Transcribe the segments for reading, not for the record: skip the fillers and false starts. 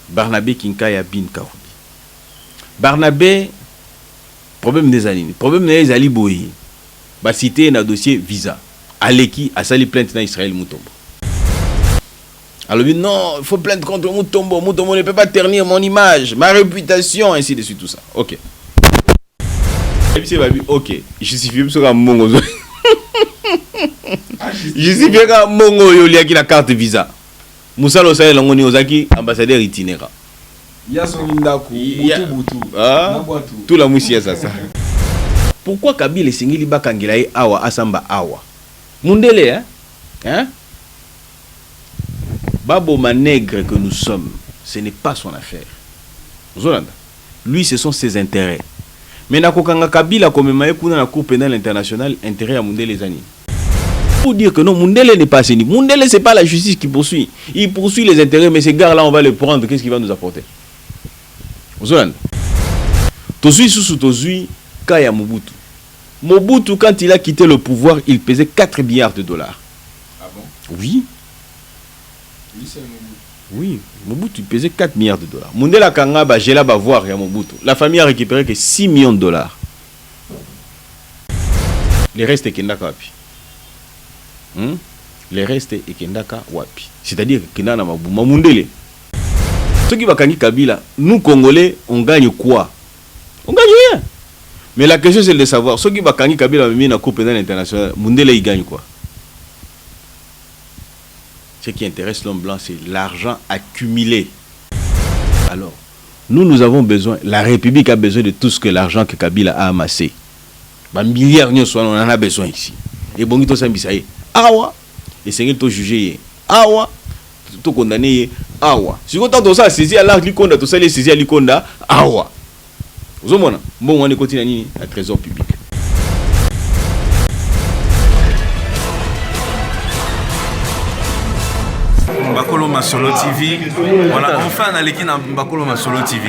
Barnabé Kinkaya Bin Karoubi. Barnabé, problème des années. Problème des Ali Boyi. Bah cité un dossier visa. Aleki a sali plainte dans Israël Moutombo. Alors non, il faut plainte contre Moutombo. Moutombo ne peut pas ternir mon image, ma réputation, ainsi de suite, tout ça. Ok. Et puis ok. Justifié parce que Mongo. Justifié que Mongo yolia qui la carte visa. Moussa Losaï Langoni Ozaki, ambassadeur itinérant. Tout la moussia ça. Pourquoi Kabila Singili Bakangelaï Awa Asamba Awa? Mundele, hein? Baboma nègre que nous sommes, ce n'est pas son affaire. Lui, ce sont ses intérêts. Mais Nakokanga Kabila, comme Maïkouna, la Cour pénale internationale, intérêt à Mundele Zani. Pour dire que non, Mundele n'est pas assaini. Mundele, ce n'est pas la justice qui poursuit. Il poursuit les intérêts, mais ces gars-là, on va les prendre. Qu'est-ce qu'il va nous apporter? Tozui sous Tozui, Kaya Mobutu. Mobutu, quand il a quitté le pouvoir, il pesait 4 milliards de dollars. Ah bon? Oui. Lui, c'est Mobutu. Oui, Mobutu pesait 4 milliards de dollars. Mundela Kanga, j'ai là, voir Mobutu. La famille a récupéré que 6 millions de dollars. Le reste est Kendaka Wapi. Le reste est Kendaka Wapi. C'est-à-dire que Kendana Mabouma Mundele. Ceux qui vont gagner Kabila, nous Congolais, on gagne quoi? On gagne rien. Mais la question c'est de savoir, ceux qui vont gagner Kabila, mais la Cour pénale internationale, Mundele il gagne quoi? Ce qui intéresse l'homme blanc, c'est l'argent accumulé. Alors, nous avons besoin, la République a besoin de tout ce que l'argent que Kabila a amassé. Bah, milliards, on en a besoin ici. Et bon, il s'est awa. Et c'est qu'il jugé. Awa. Tout condamné. Awa. Si on tente ça, saisir à l'arc likonda, tout ça, les saisir à likonda. Awa. Vous avez bon, on est continué à trésor public. Bakolo Masolo TV. Voilà, enfin on a l'équipe dans Bakolo Masolo TV.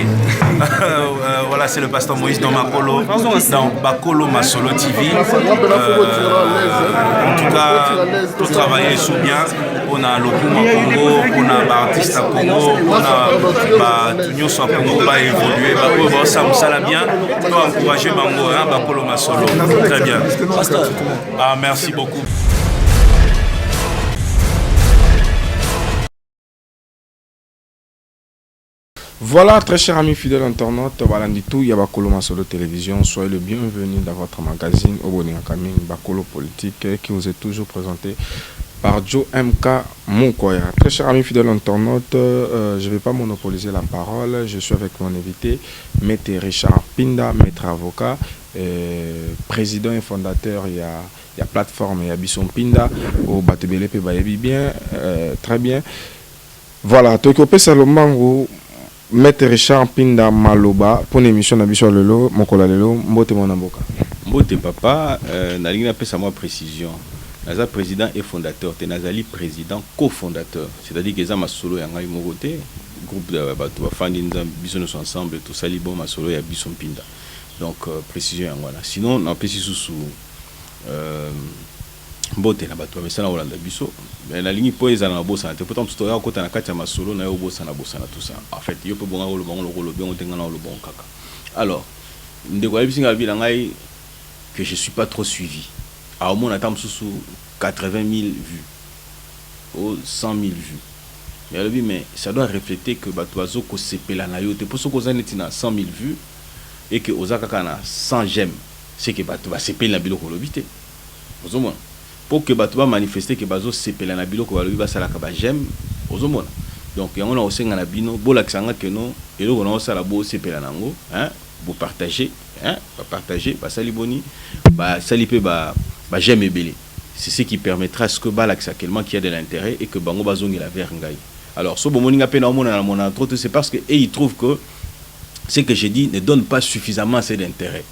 Voilà, c'est le pasteur Moïse dans Bakolo Masolo TV. En tout cas, tout travailler sous bien. On a le Congo, on a l'artiste à Congo, on a l'Union soit Congo va évoluer. Ça me bien. On doit encourager Bango, Bakolo Masolo. Très bien. Ah, merci beaucoup. Voilà, très chers amis fidèles internautes, Balanditou, Yabakolo Masolo Télévision, soyez le bienvenu dans votre magazine Oboninga Kaming Bakolo Politique qui vous est toujours présenté par Joe MK Moukoya. Très chers amis fidèles internautes, je ne vais pas monopoliser la parole, je suis avec mon invité, Maître Richard Pinda, maître avocat, président et fondateur, il y a plateforme, il y a Bisson Pinda, au Batebele Bayebi bien, très bien. Voilà, Tokyo Salomon, Maître Richard Pinda Maloba pour l'émission d'Abisson Lelo, Mokola Lelo, Mbote Monamboka. Mbote papa, Nalinga pesa moi précision. Naza président et fondateur, Tenazali président cofondateur. C'est-à-dire que Zama Solo Yangai Mogote, groupe de Fandinza, Bisson sont ensemble, tout ça, Libon Masolo et Bisson Pinda. Donc précision voilà. Sinon, on a pesé sous Mbote na bato mais ça na Hollande biso mais la ligne poeza na bossa te pourtant tout à côté na kati ya masolo na yo bossa na tout ça en fait yo pe bonga lo bongo lo bien on na lo bon kaka. Alors ndeko ya bisinga bila ngai que je suis pas trop suivi à au moins attend sous 80 000 vues ou 100 000 vues mais ça doit refléter que bato bazo ko sepela na yo te pour ce ko zaneti na 100 000 vues et que ozaka kana 100 j'aime c'est que bato ba sepela na biloko lobité ozomona pour que bato ba manifester que bazo sepela na biloko balobi basala ka ba j'aime ozomona donc yango na osenga na bino bolakisanga que non eloko na osala bo sepela nango hein bo partager hein ba partager ba sali boni ba sali pe ba j'aime ebele c'est ce qui permettra à ce que balakisa tellement qu'il y a de l'intérêt et que bango bazongi la vers ngai. Alors so bomoninga pe na mona na mona trop c'est parce que et ils trouvent que ce que j'ai dit ne donne pas suffisamment assez d'intérêt.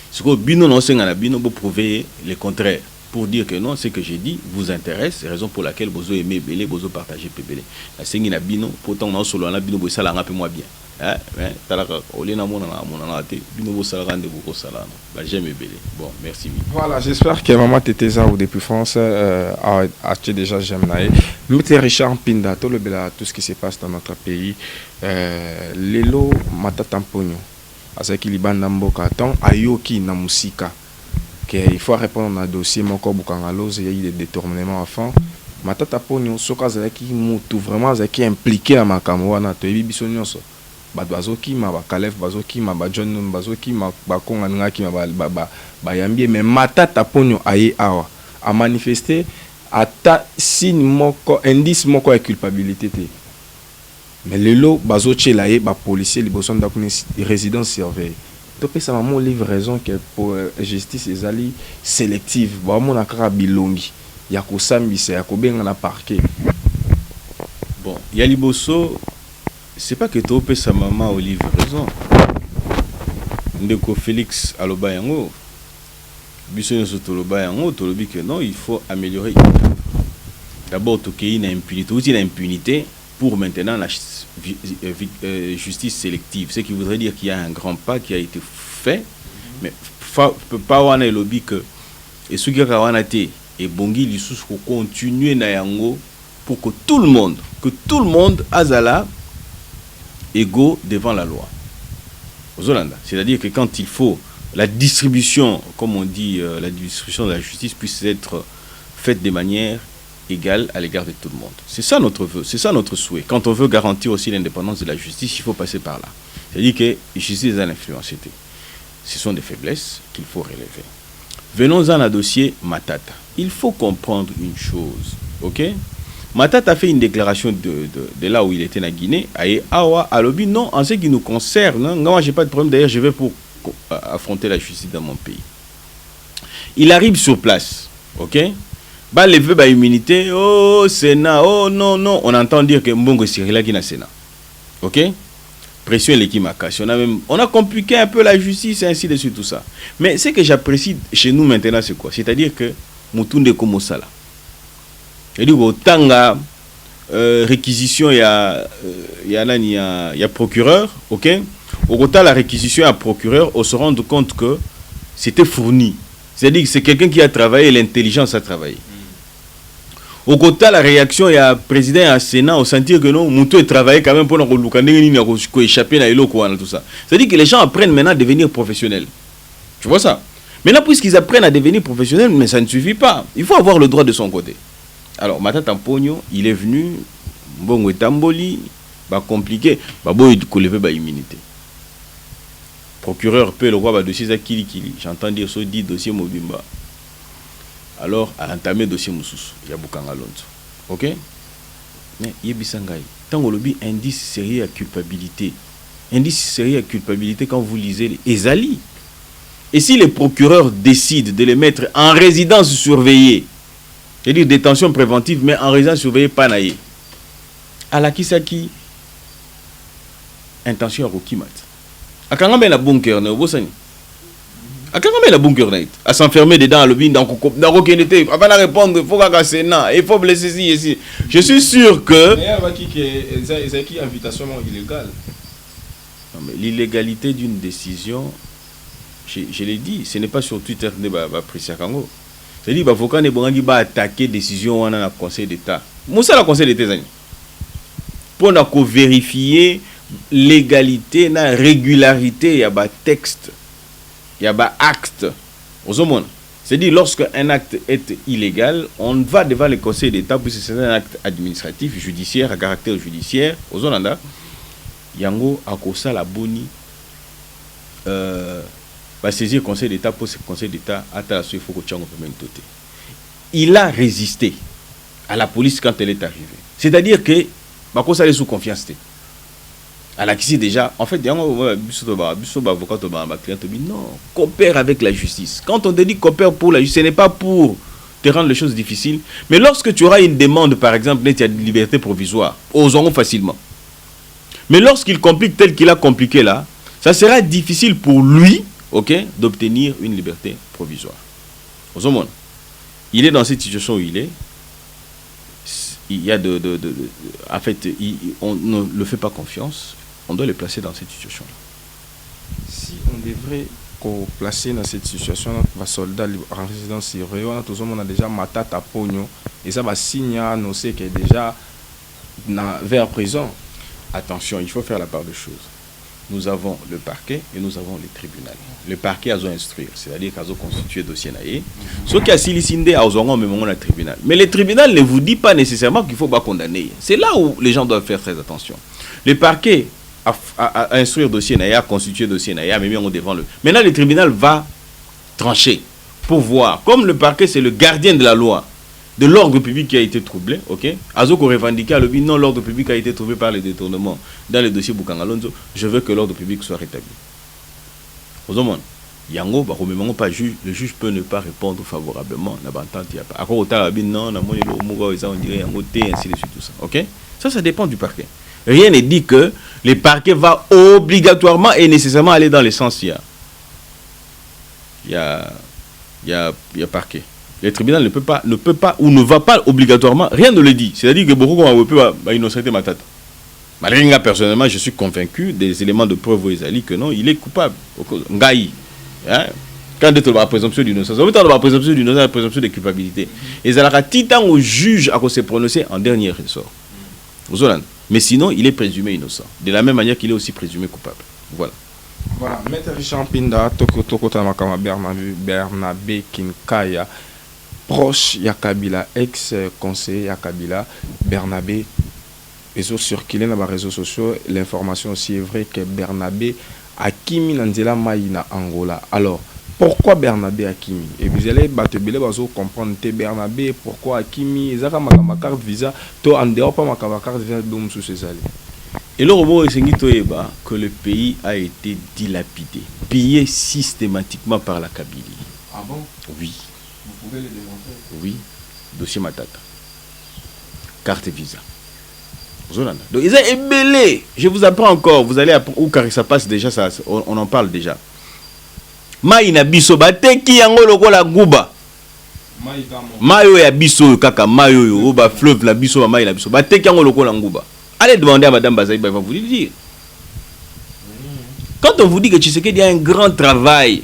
Ce que bino na osenga na bino bo prouver le contraire. Pour dire que non, ce que j'ai dit vous intéresse, c'est la raison pour laquelle vous aimez Belé, vous partagez Pébélé. La sengi na bino, pourtant on a solo na bino, vous ça la peu moins bien. Bon, merci. Voilà, j'espère que Maman Tétéza ou depuis France a déjà jamais. Nous, Richard Pinda, tout ce qui se passe dans notre pays. Lelo Matatamponyo, Azaki Liban Namboka, tant Ayoki Namusika, qu'il faut répondre à un dossier, mon corps Bukangalo, il y a eu des détournements enfants. Matatamponyo, Soka Zaki Moutou, vraiment Zaki impliqué dans ma caméra, tu es bisonyoso. Bazoki ma Kalef bazoki ma John bazoki ma Bakonga ngaki ma bayambie mais Matata Ponyo aye awa a manifester ata signe moko indice moko ya culpabilité te mais lelo bazoche la ye ba policier liboso ndakuni résidence surveillée to pesa maman livraison que pour justice ezali sélective ba mona kaka bilongi ya kosambisa ya kobenga na parquet. Bon, ya liboso c'est pas que tu sa maman au livre raison. Ndeko Félix aloba yango. Biso nso toloba yango, tolobi que non, il faut améliorer. D'abord to qu'il y a une impunité pour maintenant la justice sélective, ce qui voudrait dire qu'il y a un grand pas qui a été fait, mais pas wana lobby que et ce qui a été et bongi lisusu ko continuer na yango pour que tout le monde azala égaux devant la loi. Aux Hollandais. C'est-à-dire que quand il faut la distribution, comme on dit, la distribution de la justice puisse être faite de manière égale à l'égard de tout le monde. C'est ça notre vœu, c'est ça notre souhait. Quand on veut garantir aussi l'indépendance de la justice, il faut passer par là. C'est-à-dire que la justice a l'influence. Ce sont des faiblesses qu'il faut relever. Venons-en à dossier Matata. Il faut comprendre une chose, ok? Matata a fait une déclaration de là où il était en Guinée. Awa alobi non, en ce qui nous concerne, moi j'ai pas de problème. D'ailleurs, je vais pour affronter la justice dans mon pays. Il arrive sur place, ok? Bah levé bah immunité, oh Sénat, oh non non, on entend dire que Mbongo Cyril qui na Sénat, ok? Pression l'équipe Makashi. On a compliqué un peu la justice et ainsi de suite tout ça. Mais ce que j'apprécie chez nous maintenant c'est quoi? C'est-à-dire que Moutounde comme ça là. C'est-à-dire autant réquisition il y a procureur, ok? Au total la réquisition à procureur, on se rend compte que c'était fourni. C'est-à-dire que c'est quelqu'un qui a travaillé, l'intelligence a travaillé. Au total la réaction il y a président à Sénat, on sentir que non, Moutou travaillé quand même pour nous échapper à tout ça. C'est-à-dire que les gens apprennent maintenant à devenir professionnels. Tu vois ça? Maintenant puisqu'ils apprennent à devenir professionnels, mais ça ne suffit pas. Il faut avoir le droit de son côté. Alors, Matata Mpogno, il est venu, bon, Tamboli, bah compliqué, bah bon, il lever bah immunité. Procureur peut le roi bah dossier Kili. J'entends dire ça dit dossier Mobimba. Alors, à entamer dossier Moussous, il y a Boukanga Lonzo. Ok? Mais il y a Bissangaï. Tant qu'on lobby indice sérieux à culpabilité. Indice sérieux à culpabilité quand vous lisez les Ezali. Et si les procureurs décident de les mettre en résidence surveillée, c'est-à-dire détention préventive, mais en résidence surveillée, pas naïe. À la Kisaki, intention à Rokimat. À quand on met la bunker, ne vous à quand on met la bunker, à s'enfermer dedans, à l'obin, dans Rokinete, avant de répondre, il faut qu'à Sénat, il faut blesser ici. Je suis sûr que. Mais c'est qui invitation illégale? Non, mais l'illégalité d'une décision, je l'ai dit, ce n'est pas sur Twitter de Priscia Kango. C'est-à-dire que l'avocat ne va attaquer la décision dans le Conseil d'État. Moussa le Conseil d'État. Pour vérifier l'égalité, la régularité, il y a un texte, il y a un acte. C'est-à-dire lorsque un acte est illégal, on va devant le Conseil d'État puisque c'est un acte administratif, judiciaire, à caractère judiciaire. Aux Hollandais, Yango a kosa la boni. Va saisir le Conseil d'État pour ce Conseil d'État il a résisté à la police quand elle est arrivée. C'est-à-dire que Bako est sous confiance. À la qui déjà, en fait, non, coopère avec la justice. Quand on te dit coopère pour la justice, ce n'est pas pour te rendre les choses difficiles, mais lorsque tu auras une demande, par exemple, de liberté provisoire, osons facilement. Mais lorsqu'il complique tel qu'il a compliqué là, ça sera difficile pour lui, ok, d'obtenir une liberté provisoire. Il est dans cette situation où il est. Il y a en fait, on ne le fait pas confiance. on doit les placer dans cette situation-là. Si on devrait placer dans cette situation, les soldats en résidence surveillée, on a déjà Matata Pogno, et ça va signer annoncer qu'il est déjà vers prison. Attention, il faut faire la part des choses. Nous avons le parquet et nous avons les tribunaux. Le parquet a instruire, c'est-à-dire qu'ils ont constitué dossier naïe. Ce qui a silicindé à le tribunal. Mais le tribunal ne vous dit pas nécessairement qu'il faut pas condamner. C'est là où les gens doivent faire très attention. Le parquet a instruire dossier naïe, a constitué dossier naïe, mais on devant le. Maintenant, le tribunal va trancher pour voir. Comme le parquet, c'est le gardien de la loi, de l'ordre public qui a été troublé, ok? Azoko revendiqué à l'objet, non, l'ordre public a été troublé par les détournements dans le dossier Boukangalonzo, je veux que l'ordre public soit rétabli. Aux hommes, Yango, pas juge, le juge peut ne pas répondre favorablement, n'a pas entendu, à quoi non, on dirait Yango, ainsi de suite, tout ça, ok? Ça dépend du parquet. Rien n'est dit que le parquet va obligatoirement et nécessairement aller dans le sens il y a parquet. Le tribunal ne peut pas ou ne va pas obligatoirement, rien ne le dit. C'est-à-dire que beaucoup ont innocenter ma tête. Malgré que personnellement, je suis convaincu des éléments de preuve où que non, il est coupable. Ngaï. Hein? Quand on a la présomption d'innocence, on a la présomption d'innocence, la présomption de culpabilité. Et ça a titan au juge à se prononcer en dernier ressort. Mais sinon, il est présumé innocent. De la même manière qu'il est aussi présumé coupable. Voilà. Voilà, Maître Richard Mpinda, Toko Tamakama Bernabé Kinkaya, proche Yakabila, ex-conseiller Yakabila, Bernabé, ils ont circulé dans les réseaux sociaux. L'information aussi est vraie que Bernabé Hakimi Nandela Maïna Angola. Alors, pourquoi Bernabé Hakimi? Et vous allez comprendre Bernabé, pourquoi Hakimi, ils ont ma carte visa, to en dehors pas ma carte visa d'homme sous ces allées. Et le robot est que le pays a été dilapidé, pillé systématiquement par la Kabylie. Ah bon? Oui. Vous pouvez le démontrer? Oui. Dossier Matata. Carte visa. Donc ils ont ébellé. Je vous apprends encore. Vous allez où car ça passe déjà, ça, on en parle déjà. Maïna biso bateki yango lokola guba. Mayo ya biso kaka mayo yo ba fleuve la biso maïna biso bateki yango lokola nguba. Allez demander à Madame Bazaïba, elle va vous le dire. Quand on vous dit que Tshisekedi a un grand travail,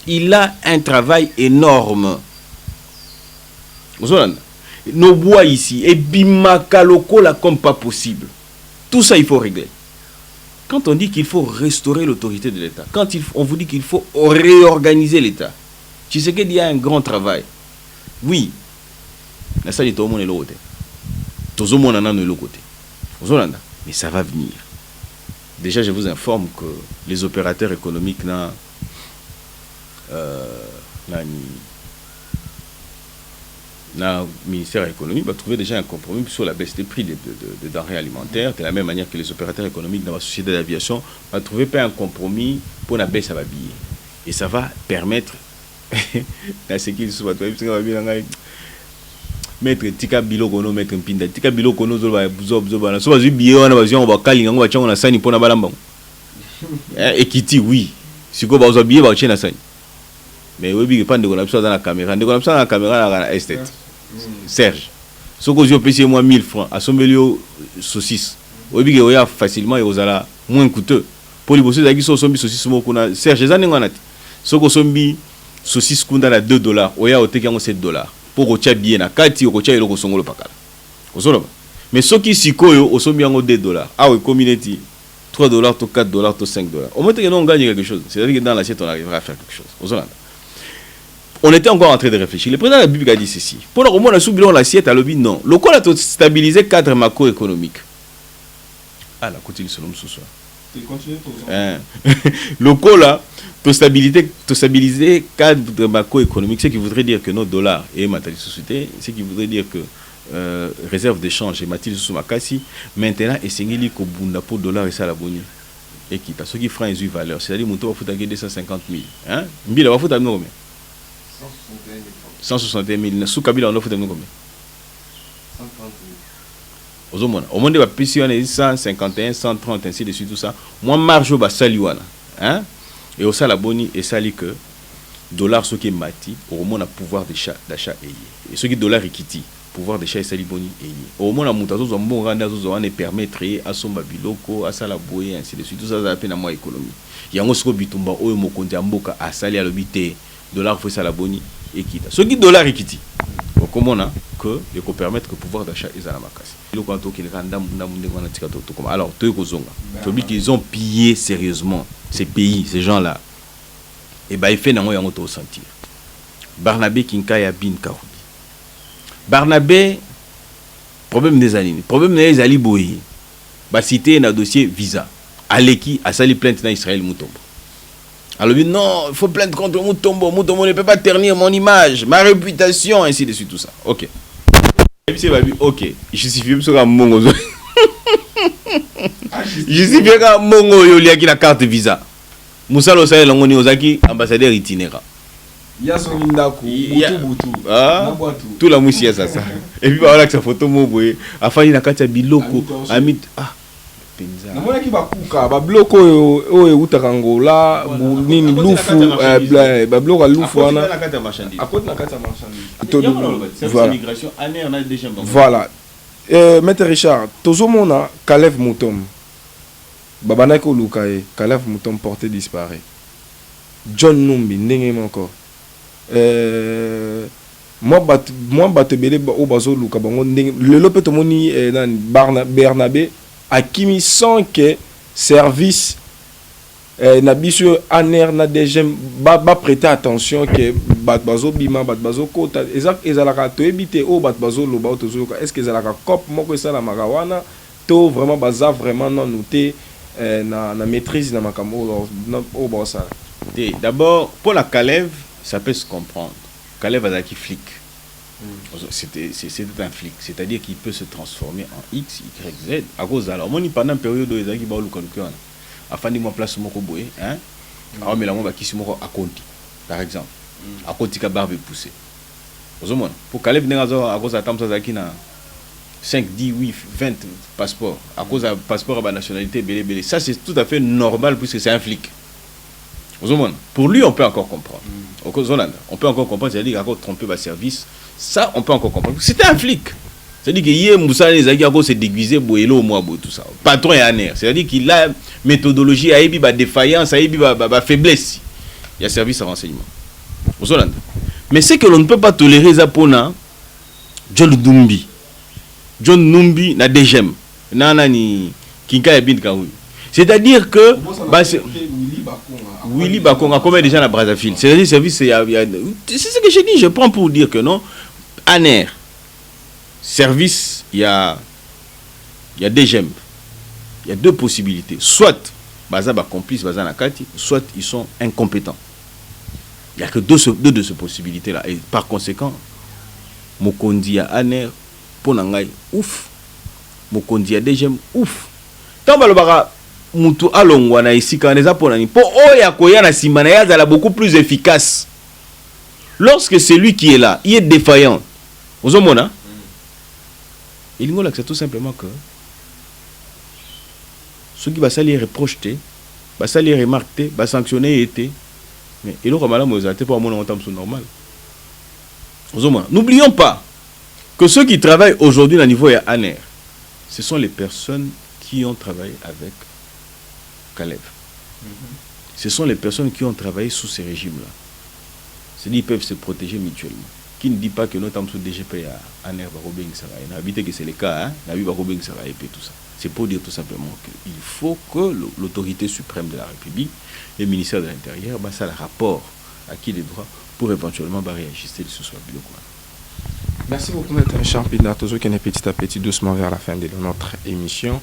il a un travail énorme. Nos bois ici, et bimakaloko là comme pas possible. Tout ça, il faut régler. Quand on dit qu'il faut restaurer l'autorité de l'État, quand on vous dit qu'il faut réorganiser l'État, Tshisekedi a un grand travail. Oui, la salle tout le monde est l'autre. Tout le monde est l'autre côté. Mais ça va venir. Déjà, je vous informe que les opérateurs économiques le ministère de l'économie va trouver déjà un compromis sur la baisse des prix de denrées alimentaires, de la même manière que les opérateurs économiques dans la société d'aviation va trouver pas un compromis pour la baisse à la billet. Et ça va permettre à ce qu'ils soient mettre tika bilo kono mettre mpinda tika bilo kono zo ba na so ba billet wana ba zion ba kalinga ngo ba chango na sani pona balamba ekiti oui siko ba zo billet ba chena sani mais oui bi pande ko na biso dans la caméra ndeko na biso na caméra na estate Serge soko zo payé moi 1000 francs à sombelio saucisse oui bi oya facilement et ozala moins coûteux pour les bosses zaki so sombi saucisse moko na Serge zanengo na soko sombi saucisse kunda na $2 oya oteki yango $7 pour que bien na kati ko tia eloko songolo pakala ozoloba mais soki sikoyo osombi yango $2 ah oui community $3 to $4 to $5 au moins que non on gagne quelque chose, c'est-à-dire que dans l'assiette on arrivera à faire quelque chose ozoloba. On était encore en train de réfléchir. Le président de la République a dit ceci pour le moment on a sous bilan l'assiette à l'objet non le quoi a stabilisé cadre macroéconomique ah la côté selon ce soir le quoi là pour stabiliser cadre macroéconomique, ce qui voudrait dire que nos dollars et matériel société, ce qui voudrait dire que réserve d'échange et matériel sous makasi, maintenant, et c'est qu'il pour dollar et ça la bonne. Et qui parce qu'il fera une valeur, c'est-à-dire mon taux va foutre 250 000. Hein? Mbila va foutre combien? 161 000. Sous Kabila on va foutre combien? 130 000. Au monde va pisser on est 151, 130 ainsi de suite tout ça. Moi marge au bas saliwana. Hein? Et au salaboni et sali que dollar ce qui est mati au moins a pouvoir d'achat et ce qui dollar equity pouvoir d'achat et saliboni et au moins la montation de bon randa ne permettre à son babiloko à salaboye ainsi de suite tout ça ça appelle à moi économie il y a un autre bitumba au mokonzi amboka à sali à l'obité dollar faut salaboni et quitte ce qui dollar et quitte comme on a que il faut permettre que pouvoir d'achat est à la makasi le quand qui randa na tika to comme alors to kozonga tu oublies qu'ils ont pillé sérieusement ces pays ces gens là et bah il fait nango yango to sentir Barnabé Kinkaya bin Karoubi Barnabé, problème des années. Problème des ali boyi. Bah cité un dossier visa. Aleki a sali plainte dans Israël Moutombo. Alors lui non, il faut plainte contre Moutombo. Moutombo ne peut pas ternir mon image, ma réputation, ainsi de suite tout ça. OK. Et puis babi, OK. Justifie sur un mongo. Justifie un mongo yo liaki la carte visa. Moussa lo sai langoni ozaki ambassadeur itinérant. Tout la moussière ça et puis voilà que sa photo moboé afani na kati ya biloko amit penza namona ki bakuka ba bloko o utaka ngola nini lufu ba bloko lufu wana na kati ya marchandise akoti na kati ya marchandise voilà migration année on a déjà voilà maître Richard tozomona Kalev Moutom babana ko lukaye Kalev Moutom porté disparu John Numbi ndenge encore moi bato belé au bazo luka bango le lopeto moni Bernabé akimi sans que service na biso aner na déjà ba prêter attention que bazo bima bazo kota ezalaka to ebité au bazo loba tozoka est-ce que ezalaka cop moko ça la marawana to vraiment baza vraiment non noté na maîtrise na makambo au bossa. D'abord pour la Kalev ça peut se comprendre. Kalev Azaki flic. C'était un flic, c'est-à-dire qu'il peut se transformer en X, Y, Z. À cause alors, moi, pendant une période où Azaki va au Lukanukian, afin de moi place mon boé, hein, alors mais la moi qui se moko à Conti, par exemple, à Conti ka barbe poussée. Pour Kalev Nengazo, à cause de Tam Sazaki na 5, 10, 8, 20 passeports, à cause de passeport à la nationalité belé. Ça c'est tout à fait normal puisque c'est un flic. Pour lui, on peut encore comprendre. On peut encore comprendre, c'est-à-dire qu'il a trompé le service. Ça, on peut encore comprendre. C'était un flic. C'est-à-dire qu'il Moussa s'est déguisé, boélo, moi, tout ça. Patron et aner. C'est-à-dire qu'il a une méthodologie, il a défaillance, il a faiblesse. Il y a service à renseignement. Mais c'est que l'on ne peut pas tolérer ça pour John Numbi. John Numbi n'a des gemmes. Nanani, Kinka et Bin Kaoui. C'est-à-dire que Willy Bakonga combien déjà à Brazzaville. C'est-à-dire service c'est ce que j'ai dit, je prends pour dire que non Aner service il y a des gemmes. Il y a deux possibilités. Soit baza ba complice baza nakati, soit ils sont incompétents. Il y a que deux de ces possibilités là et par conséquent Mokondi a Aner pour nangai ouf. Mokondi a des gemmes ouf. Tant balobara mutu alongwa na isika neza pona ni po oya koya na simana ya zala beaucoup plus efficace lorsque celui qui est là il est défaillant ozomona il ngola que c'est tout simplement que ceux qui va salir reprocher va salir remarquer va sanctionner été mais il aura malade mozate pour mon entame sous normal ozomona n'oublions pas que ceux qui travaillent aujourd'hui au niveau ya ANER ce sont les personnes qui ont travaillé avec Kalev. Ce sont les personnes qui ont travaillé sous ces régimes-là. C'est-à-dire qu'ils peuvent se protéger mutuellement. Qui ne dit pas que notre sous DGP a un air Barobeng Saraï. N'habitez que c'est le cas, hein. N'habitez Barobeng Saraï et tout ça. C'est pour dire tout simplement qu'il faut que l'autorité suprême de la République, le ministère de l'Intérieur, ça le rapport à qui les droits pour éventuellement réajuster ce soit bio quoi. Merci beaucoup, Maître Richard Pina. Toujours qu'on est petit à petit, doucement vers la fin de notre émission.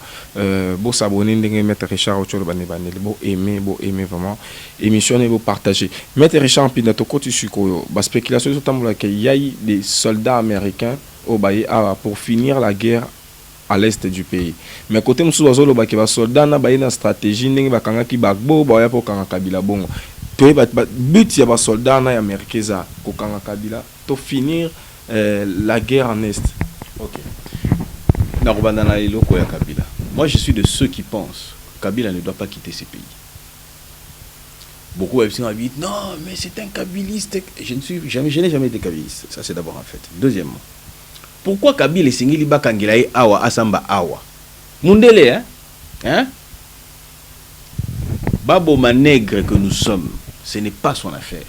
Bon s'abonner, Maître Richard, bon aimer vraiment. Émission et bon partager. Maître Richard Pina, tu côté suko, la spéculation sur le qu'il y a des soldats américains au Baye pour finir la guerre à l'est du pays. Mais côté Moussou le Baye, les soldats na Baye na stratégie, n'engi bakanga ki bakbo, Baye pour kanga Kabila bongo. Tu but ya ba soldats na américains za ko kanga Kabila, to finir la guerre en Est. Ok. Moi, je suis de ceux qui pensent que Kabila ne doit pas quitter ces pays. Beaucoup disent non, mais c'est un kabiliste. Je n'ai jamais été kabiliste. Ça, c'est d'abord un fait. Deuxièmement, Pourquoi Kabila et Singili Bakangilae Awa Asamba Awa Mundele, hein? Baboma nègre que nous sommes, ce n'est pas son affaire.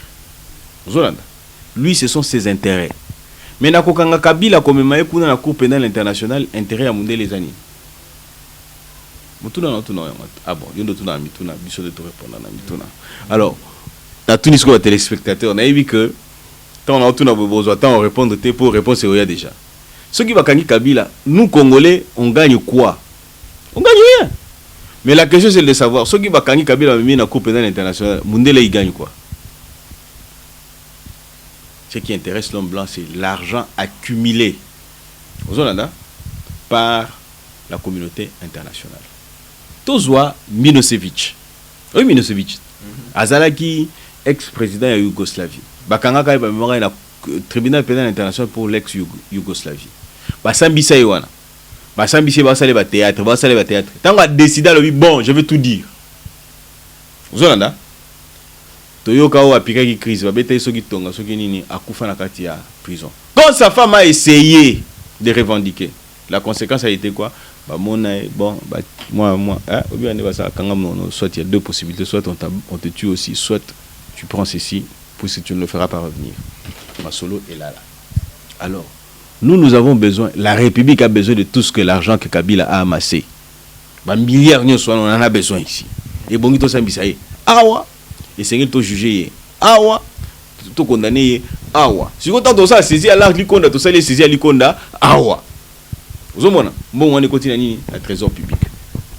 Lui, ce sont ses intérêts. Mais Nakokanga Kabila, comme Maïkouna, la Cour pénale internationale, intérêt à Mundele les années. Ah bon, il y a d'autres mituna, biso de te répondre à mituna. Alors, dans tous les téléspectateurs, on a vu que quand on a tout besoin, tant on répond pour répondre, c'est rien déjà. Ceux qui vont gagner Kabila, nous Congolais, on gagne quoi? On gagne rien. Mais la question c'est de savoir, ceux qui vont gagner Kabila, mais dans la Cour pénale internationale, Mundele il gagne quoi? Ce qui intéresse l'homme blanc, c'est l'argent accumulé aux Hollandais par la communauté internationale. Tozwa Milosevic. Oui, Milosevic. Azalaki, ex-président de Yougoslavie. Bakanga Kaiba Memora na tribunal pénal international pour l'ex-Yougoslavie. Basambisa Yowana. Basambisa Basale ba théâtre, Basale ba théâtre. Tant qu'on a décidé bon, je vais tout dire. Vous entendez? Toyoka ou apika qui crise, ba bete soki tonga soki nini akufa na kati ya prison. Quand sa femme a essayé de revendiquer, la conséquence a été quoi? Bah bon, moi, hein, soit il y a deux possibilités, soit on te tue aussi, soit tu prends ceci, puisque tu ne le feras pas revenir. Masolo est là. Alors, nous avons besoin, la République a besoin de tout ce que l'argent que Kabila a amassé. Bah milliards, on en a besoin ici. Et bon, il s'ambisaye. Awa, et c'est qu'il jugé. Awa, tout condamné. Awa. Si on tente ça, saisir à l'arc likonda, tout ça, les saisir à likonda. Awa. Vous avez bon, on est continué à trésor public.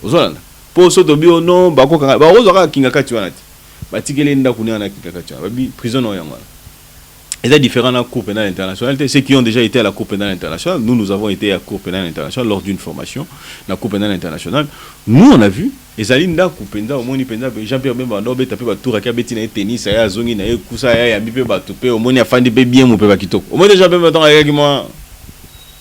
Vous avez pour ce que non, bako kanga, ba ozoka kingaka tuanati. Ba tikele nda kunia na kingaka tuanati. Ba prison no yangwa. Et c'est différent dans la Cour pénale internationale. Ceux qui ont déjà été à la Cour pénale internationale, nous avons été à la Cour pénale internationale lors d'une formation, la Cour pénale internationale. Nous, on a vu, et Zalinda, Koupenda, au Moni Penda, Jean-Pierre Bemba, Nobe, tapé par Tour, Akabeti, na tennis, Aya, Zongi, na Kousa, Aya, Bipe, Batopé, au Moni, Afandi, bien, mon père, Kitoko. Au moins, déjà, même temps, avec moi,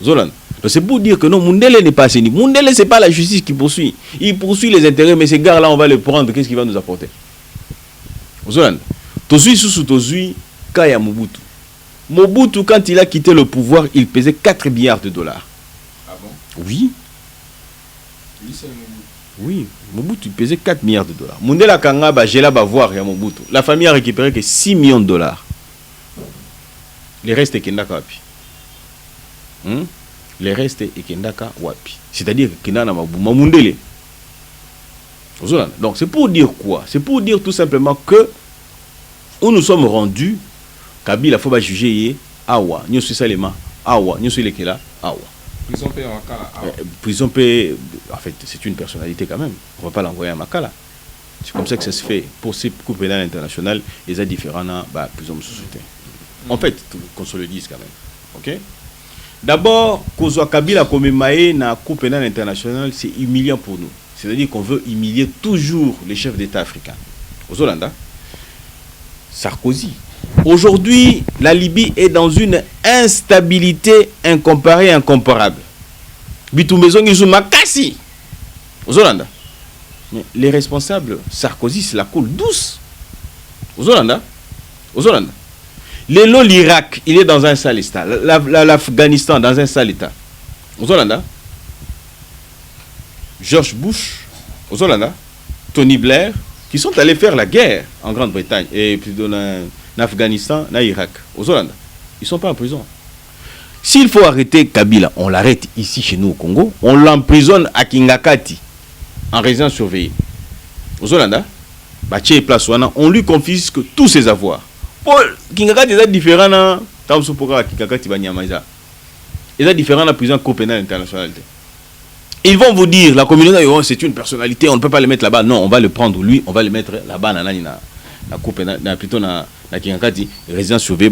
Zolan. C'est pour dire que non, Mundele n'est pas assaini. Mundele, ce n'est pas la justice qui poursuit. Il poursuit les intérêts, mais ces gars-là, on va les prendre. Qu'est-ce qu'il va nous apporter? Zolan. Tozui, Soussou, Tozui, Kaya Mobutu. Mobutu, quand il a quitté le pouvoir, il pesait 4 milliards de dollars. Ah bon? Oui. Lui, c'est Mobutu. Oui, Mobutu pesait 4 milliards de dollars. Mundela Kanga, Bajela Bavoir, Mobutu. La famille a récupéré que 6 millions de dollars. Les restes est Kendaka Wapi. Les restes est Kendaka Wapi. C'est-à-dire que Kendana Mabouma Mundele. Donc c'est pour dire quoi? C'est pour dire tout simplement que où nous sommes rendus, Kabila faut pas juger Awa, nous sommes Salema, Awa, nous sommes Lekela, Awa. Prison paix en Makala. Prison paix, en fait, c'est une personnalité quand même. On va pas l'envoyer à Makala. C'est comme ça que ça se fait. Pour ces cours pénales internationales, les a différents prison de société. En fait, qu'on se le dise quand même. Ok? D'abord, Kozwa Kabila comme Maé na cour pénale internationale, c'est humiliant pour nous. C'est-à-dire qu'on veut humilier toujours les chefs d'État africains. Aux Hollandais, Sarkozy. Aujourd'hui, la Libye est dans une instabilité incomparée et incomparable. Bitumbezo Ngizou Makassi. Aux Hollandais. Mais les responsables, Sarkozy, c'est la coule douce. Aux Hollandais. Aux Hollandais. L'Irak, il est dans un sale état. L'Afghanistan, dans un sale état. Aux Hollandais. George Bush, aux Hollandais. Tony Blair, qui sont allés faire la guerre en Grande-Bretagne et plutôt en Afghanistan, en Irak. Aux Hollandais. Ils ne sont pas en prison. S'il faut arrêter Kabila, on l'arrête ici chez nous au Congo. On l'emprisonne à Kingakati, en résidence surveillée. Aux Hollandais. On lui confisque tous ses avoirs. Paul Kingakati est différent dans Kingakati Banyamaïza. Il est différent dans la prison Cour pénale internationale. Ils vont vous dire, la communauté, c'est une personnalité, on ne peut pas le mettre là-bas. Non, on va le prendre lui, on va le mettre là-bas na Cour pénale, plutôt na Kingakati, résidence surveillée,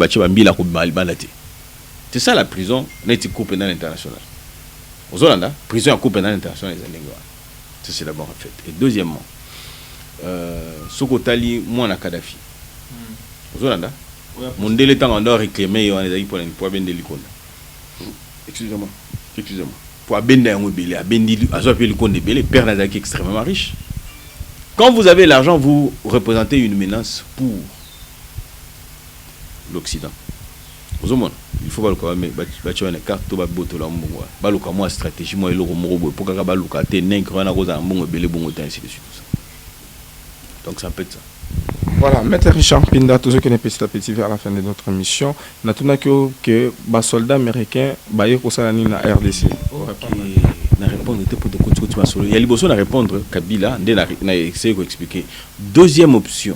c'est ça la prison, la Cour pénale internationale. Aux Hollandais, prison à Cour pénale internationale, ça c'est d'abord en fait. Et deuxièmement, Sokotali, moi na Kadhafi. Aux Hollandais, Mundele temps on doit réclamer pour Bende Likonda. Excusez-moi. Pour Bende Belé, à Bendi, à Zoapé Likonde Belé, Père Nazaki extrêmement riche. Quand vous avez l'argent, vous représentez une menace pour l'Occident. Il faut pas mais tu as une carte to ba boto la mbongo ba luka moi stratégie moi eloko moko boy pour ka ba luka te nègre na koza mbongo belé bongo ta ainsi de suite tout ça. Donc ça peut être ça. Voilà, Maître Richard Pinda, tous ceux qui sont petit à petit vers la fin de notre émission, nous avons que les soldats américains sont en RDC. Na répondre pour de il y a liboso na répondre Kabila na essayer d'expliquer. Deuxième option.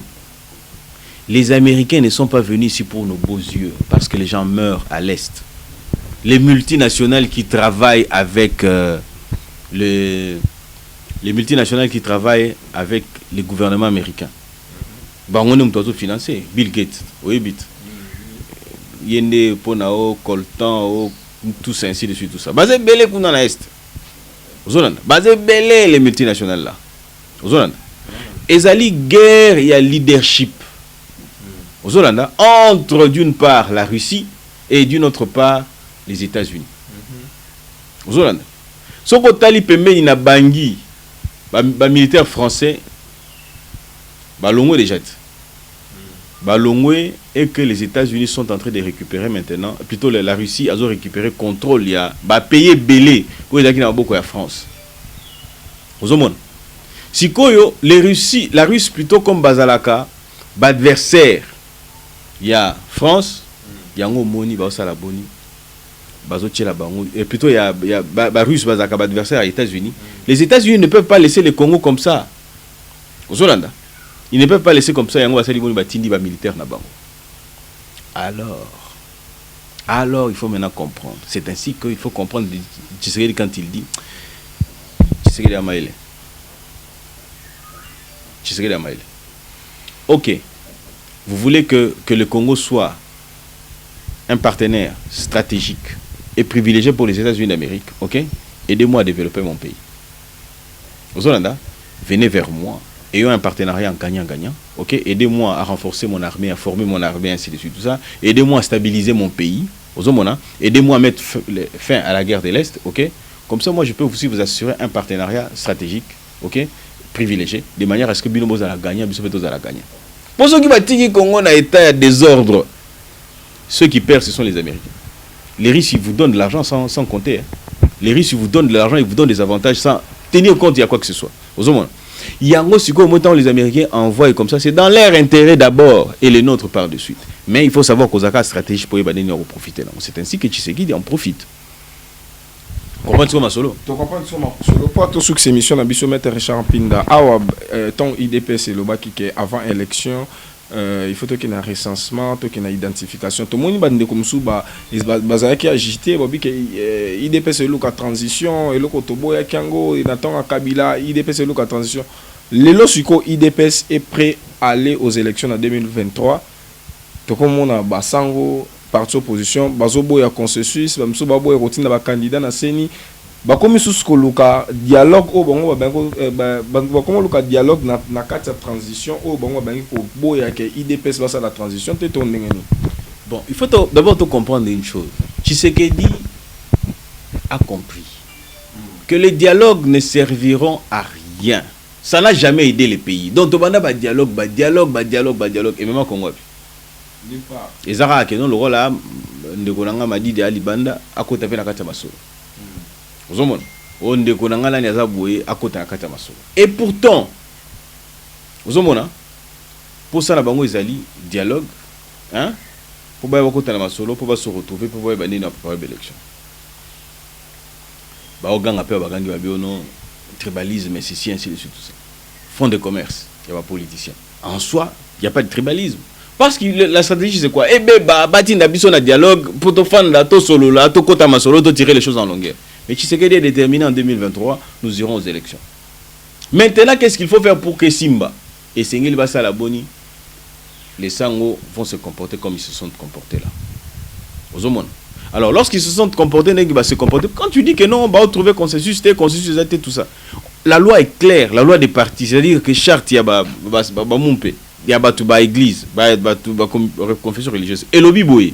Les Américains ne sont pas venus ici pour nos beaux yeux parce que les gens meurent à l'est. Les multinationales qui travaillent avec les multinationales qui travaillent avec les gouvernements américains. Bah on est financé. Bill Gates, oui bit. Yende Ponao, Coltan, tout ça ainsi de suite tout ça. Basé belé qu'on en est. Ozolanda. Basé belé les multinationales là. Ozolanda. Ezali guerre, il y a leadership. Ozolanda entre d'une part la Russie et d'une autre part les États-Unis. Ozolanda. Soko tali pembe ina bangi ba militaire français balongwe déjà. Balongwe et que les États-Unis sont en train de récupérer maintenant, plutôt la Russie a récupéré contrôle, il y a payer belé pour les gens beaucoup à France. Ozomon. Si koyo les Russie, la Russe plutôt comme Bazalaka, adversaire. Il y a France, il y a Moni, Baosala Boni, Bazotchela Bango, et plutôt il y a Russe, Bazaka, adversaire aux États-Unis. Les États-Unis ne peuvent pas laisser le Congo comme ça. Aux Hollande. Ils ne peuvent pas laisser comme ça, il y a un Batindi militaire na Bango. Alors, il faut maintenant comprendre. C'est ainsi qu'il faut comprendre Tshisekedi quand il dit Tshisekedi Amaele. Tshisekedi Amaele. Ok. Vous voulez que le Congo soit un partenaire stratégique et privilégié pour les États-Unis d'Amérique, ok? Aidez-moi à développer mon pays. Aux Hollandais, venez vers moi. Ayons un partenariat en gagnant-gagnant, ok? Aidez-moi à renforcer mon armée, à former mon armée, ainsi de suite, tout ça. Aidez-moi à stabiliser mon pays. Aux Hollandais, aidez-moi à mettre fin à la guerre de l'Est, ok? Comme ça, moi, je peux aussi vous assurer un partenariat stratégique, ok? Privilégié, de manière à ce que Binomo a gagné, Bissopetos a gagné. Pour ceux qui battent Congo dans l'état de désordre, ceux qui perdent, ce sont les Américains. Les Russes, ils vous donnent de l'argent sans compter. Hein. Les Russes, ils vous donnent de l'argent, ils vous donnent des avantages sans tenir compte, il y a quoi que ce soit. Il y a un gros succès, au moment où les Américains envoient comme ça, c'est dans leur intérêt d'abord et les nôtres par de suite. Mais il faut savoir qu'aux accords stratégiques pour y profiter. C'est ainsi que Tshisekedi en profite. Comprends ce que solo. Tu comprends ce que solo. Pour tout ce que c'est mission na biso Maître Richard Pinda. Ton IDPS c'est le bas qui est avant élection. Il faut qu'il y ait un recensement, qu'il y ait une identification. Tout le monde bande comme ça, bazar qui agité, babi que IDPS c'est le cas transition, et le kotobo ya Kango, et n'attend à Kabila, IDPS c'est le cas transition. Le losuko IDPS est prêt à aller aux élections en 2023. Tout le monde a basango. Parti opposition, bazobo ya consensus, bamso babo ya routine ba candidat na seni, ba komi susko luka dialogue o bango ba komo luka dialogue na kati ya transition o bango bangi ko boya ke IDPS va ça la transition te ton ndengeni. Bon, il faut d'abord comprendre une chose. Tshisekedi a compris que les dialogues ne serviront à rien. Ça n'a jamais aidé les pays. Donc on a ba dialogue et même au Congo. Et Zara qui non le rôle là ndekonanga madidi ali banda akota pe na kata masolo. Ozomona o ndekonanga la nyaza boye akota na kata masolo. Et pourtant ozomona pour ça la bango ezali dialogue hein pour ba akota na masolo pour ba se retrouver pour ba bandi na préparer l'élection. Ba oganga pe ba gangi ba biono tribalisme et ceci ainsi de suite tout ça. Fonds de commerce, il y a pas politicien. En soi, il y a pas de tribalisme. Parce que la stratégie c'est quoi? Eh ben bati na biso na dialogue pour te faire la to solo là to kota masolo to tirer les choses en longueur. Mais Tshisekedi est déterminé en 2023, nous irons aux élections. Maintenant qu'est-ce qu'il faut faire pour que Simba et Sengeli Bassa la Boni les Sango vont se comporter comme ils se sont comportés là. Aux hommes. Alors lorsqu'ils se sont comportés, ils vont se comporter. Quand tu dis que non, on va trouver consensus, tout ça. La loi est claire, la loi des partis, c'est-à-dire que charte il y a ba mumpe. Il y a batu ba église, ba confession religieuse. Et lobby boy.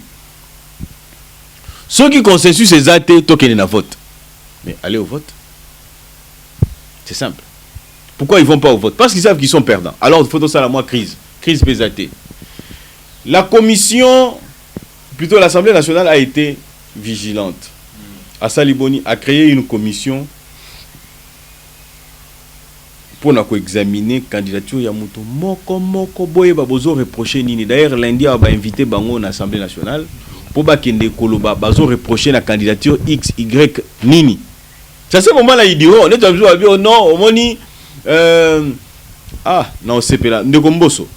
Ceux qui consensus ces athées, token na vote. Mais allez au vote. C'est simple. Pourquoi ils vont pas au vote? Parce qu'ils savent qu'ils sont perdants. Alors il faut ça la moi crise pesatée. La commission plutôt l'Assemblée nationale a été vigilante. Assali Boni a créé une commission pour examiner la candidature ya muto moko boye babozo reprocher nini. D'ailleurs lundi on va inviter bango à l'Assemblée nationale pour bakende koloba bazo reprocher la candidature X Y nini. C'est ce moment là il dit oh on est toujours non omoni non c'est pas là ndeko Mbosso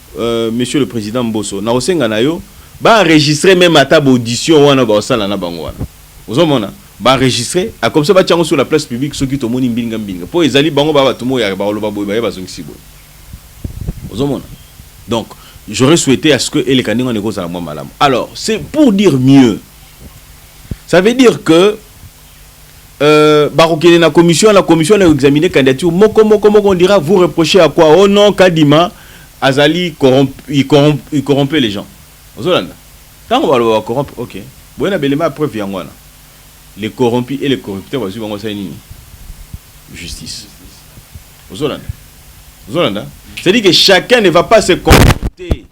monsieur le président Mbosso na osenga na yo ba enregistrer même à table audition wana ba osala na bango wana. Ozomona ba enregistrer a comme ça ba tiango sur la place publique ceux qui to moni mbinga pour ezali bango ba tout mo ya ba loba boy ba zongisi boy. Ozomona. Donc j'aurais souhaité à ce que les candidats négocient à moi malam. Alors c'est pour dire mieux. Ça veut dire que barokene la commission a examiné candidature moko on dira vous reprochez à quoi oh non Kadima Azali il corrompait les gens. Ozolanda. Quand on va corrompre OK. Bon abelema preuve yangwana. Les corrompus et les corrupteurs va suivre ça nini justice. Ozolanda. C'est-à-dire que chacun ne va pas se comporter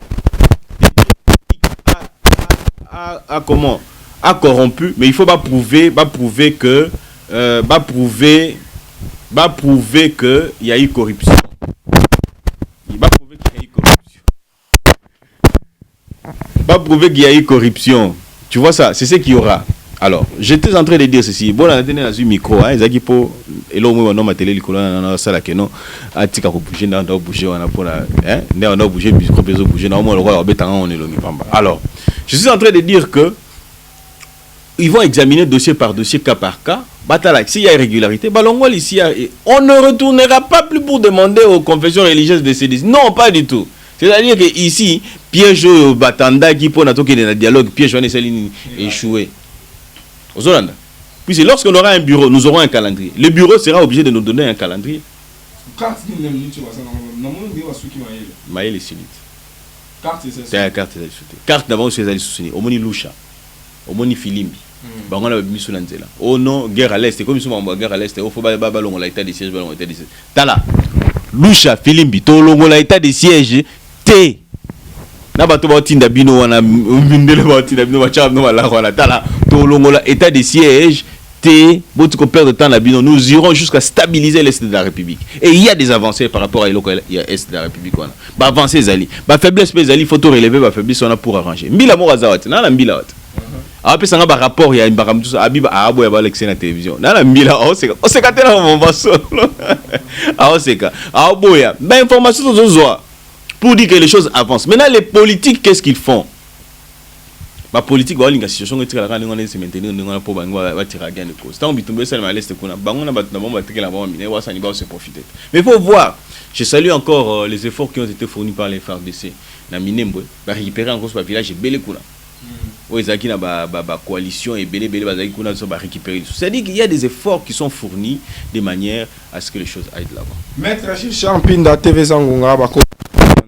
à comment à corrompu, mais il faut prouver que il y a eu corruption. Il va prouver qu'il y a eu corruption. Va prouver qu'il y a eu corruption. Tu vois ça, c'est ce qu'il y aura. Alors, j'étais en train de dire ceci. Bon, on a donné un micro, hein, ils ont pour et là on a télé les colonnes dans ça là que non, à tika ko bouger dans bouger on a pour la hein, on a bouger micro besoin bouger normalement le roi betan on est longi pamba. Alors, je suis en train de dire que ils vont examiner dossier par dossier, cas par cas. Batala, s'il y a irrégularité, Balongol ici, on ne retournera pas plus pour demander aux confessions religieuses de ces. Non, pas du tout. C'est-à-dire que ici, piège au Batanda qui pour notre dialogue, piège on est échoué. Aux Hollandais. Puis lorsqu'on aura un bureau, nous aurons un calendrier. Le bureau sera obligé de nous donner un calendrier. Carte Maël est solide. C'est la carte des soutenus. Carte d'avant c'est les soutenus. Omoni Lusha. Omoni Filimbi. On a mis sur l'anzela. Oh non, guerre à l'est. C'est comme si on guerre à l'est. Il faut pas longo l'état de siège, l'état de siège. Tala. Lusha Filimbi. To longo l'état de siège. T. Na bato ba tinda bino wana mindele ba tinda bino ba chab no la wana tala. To longo l'état de siège. T. Beaucoup de perdre de temps la bino. Nous irons jusqu'à stabiliser l'est de la République. Et il y a des avancées par rapport à l'est de la République. Bah avancer zali. Bah faiblesse zali. Faut tout relever. Bah faiblesse on a pour arranger. Mbila mo razawat. Na la mbila wat. Après ça, on a un rapport, il y a un baram tout ça. Abiba a aboyé avec la télévision. Dans la mille, on sait qu'à mon vassal. On sait qu'à aboyé. Ben information aux autres pour dire que les choses avancent. Maintenant, les politiques, qu'est-ce qu'ils font? Ma politique, voilà une situation qui est très grande. On est se maintenir, on a pour va tirer à gain de cause. Tant que ça à l'est, on a bangon a battu d'abord battu la bombe, mais ça n'y va se profiter. Mais il faut voir. Je salue encore les efforts qui ont été fournis par les FARDC. Na minembo, va récupérer encore ce village et belle kuna. Ezaki na ba coalition et belé bazaki kuna so ba récupérer. C'est-à-dire qu'il y a des efforts qui sont fournis de manière à ce que les choses aillent de l'avant. Maître Champinda TV Zangonga bako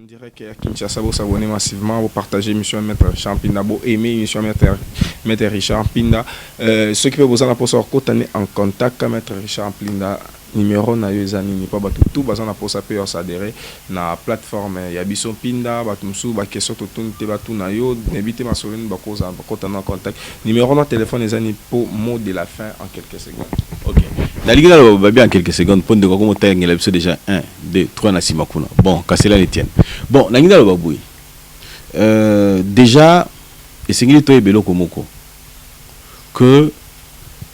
on dirait que Kinshasa vous s'abonner massivement, vous partagez émission Maître Champinda, vous aimez émission Maître Richard Pinda. Ceux qui peuvent vous en pour en contact avec Maître Richard Pinda. Numéro na yo ezani ni pa batu tout bazana pour ça payer s'adhérer na plateforme ya biso Pinda batu msu ba question to tunte batu na yo n'ébiter ma soline ba koza ba kotana contact numéro na téléphone ezani pour mot de la fin en quelques secondes. OK. La ligue là va bien en quelques secondes pour de comment taille ngela biso déjà 1 2 3 na simakuna. Bon, Kasela l'Etienne. Bon, la ligue là ba boui. Déjà et c'est ngili to ebelo komoko que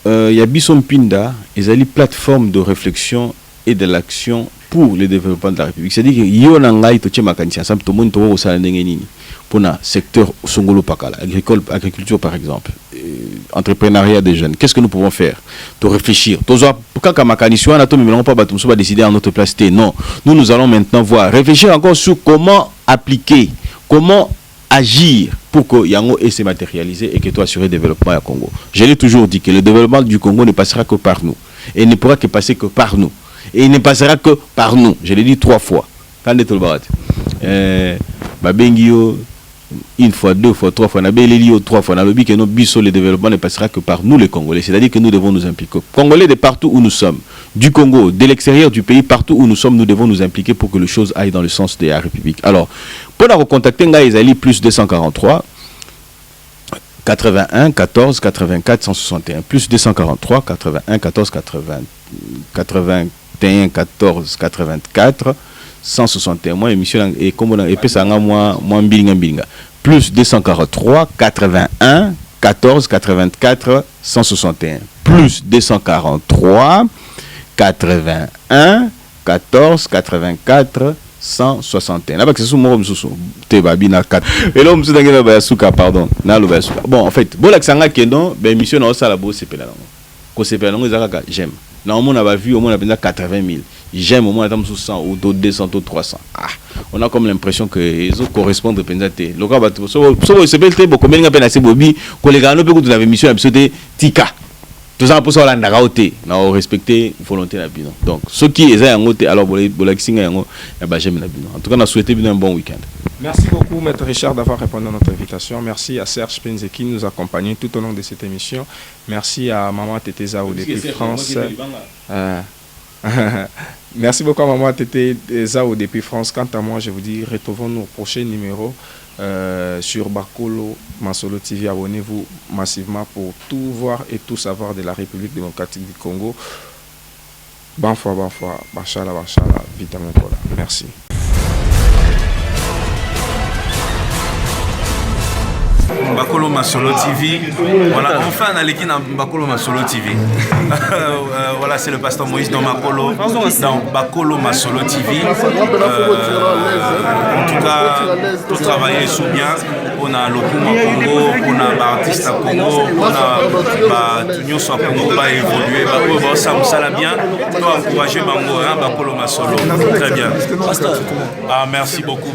y a Bisson Pinda, ils ont une plateforme de réflexion et de l'action pour le développement de la République. C'est-à-dire que y a un pour le secteur Songolo Pakala, agriculture par exemple, entrepreneuriat des jeunes. Qu'est-ce que nous pouvons faire? De réfléchir. Pas décider à notre place. Non, nous allons maintenant voir, réfléchir encore sur comment appliquer, comment agir pour que Yango ait se matérialiser et que toi assurer le développement au Congo. Je l'ai toujours dit que le développement du Congo ne passera que par nous. Et il ne pourra que passer que par nous. Et il ne passera que par nous. Je l'ai dit 3 fois. Quand est le barat Babengio, 1 fois, 2 fois, 3 fois, Nabelelio 3 fois, Nalobi que nos biso le développement ne passera que par nous les Congolais. C'est-à-dire que nous devons nous impliquer. Congolais de partout où nous sommes, du Congo, de l'extérieur du pays, partout où nous sommes, nous devons nous impliquer pour que les choses aillent dans le sens de la République. Alors, pour nous contacter, Ngaïzali plus 243 81 14 84 161 plus 243 81 14 81 14 84 161 moi émission et comme on a épais moi mbilinga plus 243 81 14 84 161 plus 243 81 14 84 161 là parce que mon te babi na 4 et là monsieur dangela ba suka pardon na lo ba suka bon en fait bon la sanga kendo ben mission na sala bo sepela ko sepela ngo ezaka j'aime na on a vu au moins a 80 000 j'aime au moins attendre 100 ou 200 ou 300 on a comme l'impression que ils correspondent pendate le gars so sepela te beaucoup mais ngapena se bobi ko les gars no pe ko tu avais mission episode tika tout ça pour ça on a raté on respecter volonté la bino donc ceux qui est en côté alors bolaksinga yango ba j'aime la bino en tout cas on a souhaité bien un bon week-end. Merci beaucoup Maître Richard d'avoir répondu à notre invitation. Merci à Serge Penze qui nous accompagne tout au long de cette émission. Merci à Maman Tété Zao depuis France. Merci beaucoup à Maman Tété Zao depuis France. Quant à moi, je vous dis retrouvons-nous au prochain numéro sur Bakolo Masolo TV. Abonnez-vous massivement pour tout voir et tout savoir de la République démocratique du Congo. Bonne foi, Bachala, Vitamine Cola. Merci. Bakolo Masolo TV. Voilà, enfin on a l'équipe dans Bakolo Masolo TV. Voilà, c'est le pasteur Moïse dans Bakolo Masolo TV. En tout cas, tout travailler sous bien. On a le Congo, on a l'artiste à Congo, on a tout soit Congo va évoluer. Ça l'a bien. On va encourager Bango, Bakolo Masolo. Très bien. Ah, merci beaucoup.